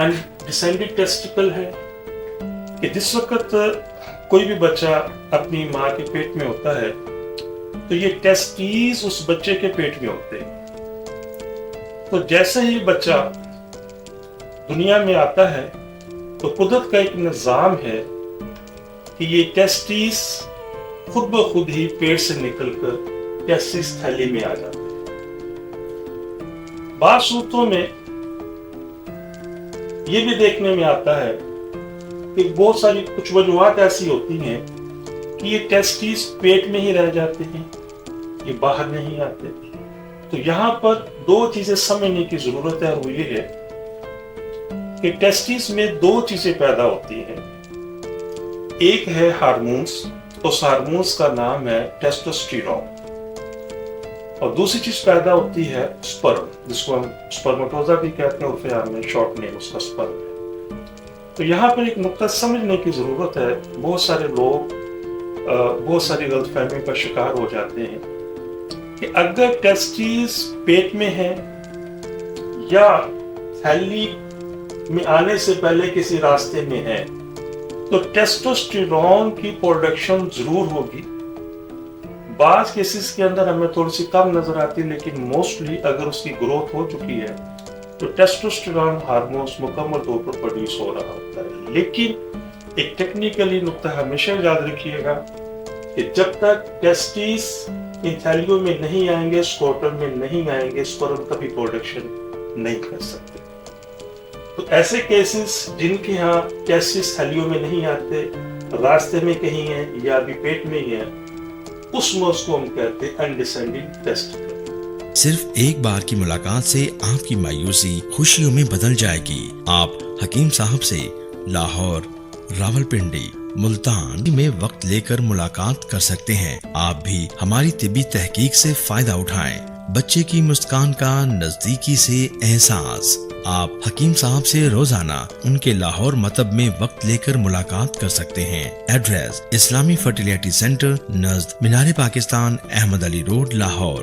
Undescended testicle है कि जिस वक्त कोई भी बच्चा अपनी माँ के पेट में होता है तो ये टेस्टीज उस बच्चे के पेट में होते हैं। तो जैसे ही बच्चा दुनिया में आता है तो कुदरत का एक निज़ाम है कि ये टेस्टीज खुद ब खुद ही पेट से निकलकर टेस्टिस थैली में आ जाते हैं। बात सूरतों में ये भी देखने में आता है कि बहुत सारी कुछ वजूहात ऐसी होती हैं कि ये टेस्टिस पेट में ही रह जाते हैं, ये बाहर नहीं आते। तो यहाँ पर दो चीजें समझने की जरूरत है, और वो ये है कि टेस्टिस में दो चीजें पैदा होती हैं। एक है हार्मोन्स, उस हार्मोन्स का नाम है टेस्टोस्टेरोन, और दूसरी चीज पैदा होती है स्पर्म, जिसको हम स्पर्मेटोजा भी कहते हैं, उर्फे आम में शॉर्ट नेम उसका स्पर्म है। तो यहाँ पर एक नुक्ता समझने की जरूरत है। बहुत सारे लोग बहुत सारी गलतफहमी का शिकार हो जाते हैं कि अगर टेस्टिस पेट में है या थैली में आने से पहले किसी रास्ते में है तो टेस्टोस्टेरोन की प्रोडक्शन जरूर होगी। बाज केसेस के अंदर हमें थोड़ी सी कम नजर आती है, लेकिन मोस्टली अगर उसकी ग्रोथ हो चुकी है तो टेस्टोस्टेरोन हार्मोन्स मुकम्मल तौर पर प्रोड्यूस हो रहा होता है। लेकिन एक टेक्निकली नुक्ता हमेशा याद रखिएगा कि जब तक टेस्टिस इन थैलियों में नहीं आएंगे, स्क्रोटम में नहीं आएंगे, स्पर्म कभी प्रोडक्शन नहीं कर सकते। तो ऐसे केसेस जिनके यहाँ टेस्टिस थैलियों में नहीं आते, रास्ते में कहीं है या अभी पेट में ही है, उस मर्ज को हम कहते हैं अनडिसेंडेड टेस्टिकल। सिर्फ एक बार की मुलाकात से आपकी मायूसी खुशियों में बदल जाएगी। आप हकीम साहब से लाहौर, रावलपिंडी, मुल्तान में वक्त लेकर मुलाकात कर सकते हैं। आप भी हमारी तिब्बी तहकीक से फायदा उठाएं। बच्चे की मुस्कान का नजदीकी से एहसास। आप हकीम साहब से रोजाना उनके लाहौर मतब में वक्त लेकर मुलाकात कर सकते हैं। एड्रेस इस्लामी फर्टिलिटी सेंटर, नज़द मीनार पाकिस्तान, अहमद अली रोड, लाहौर।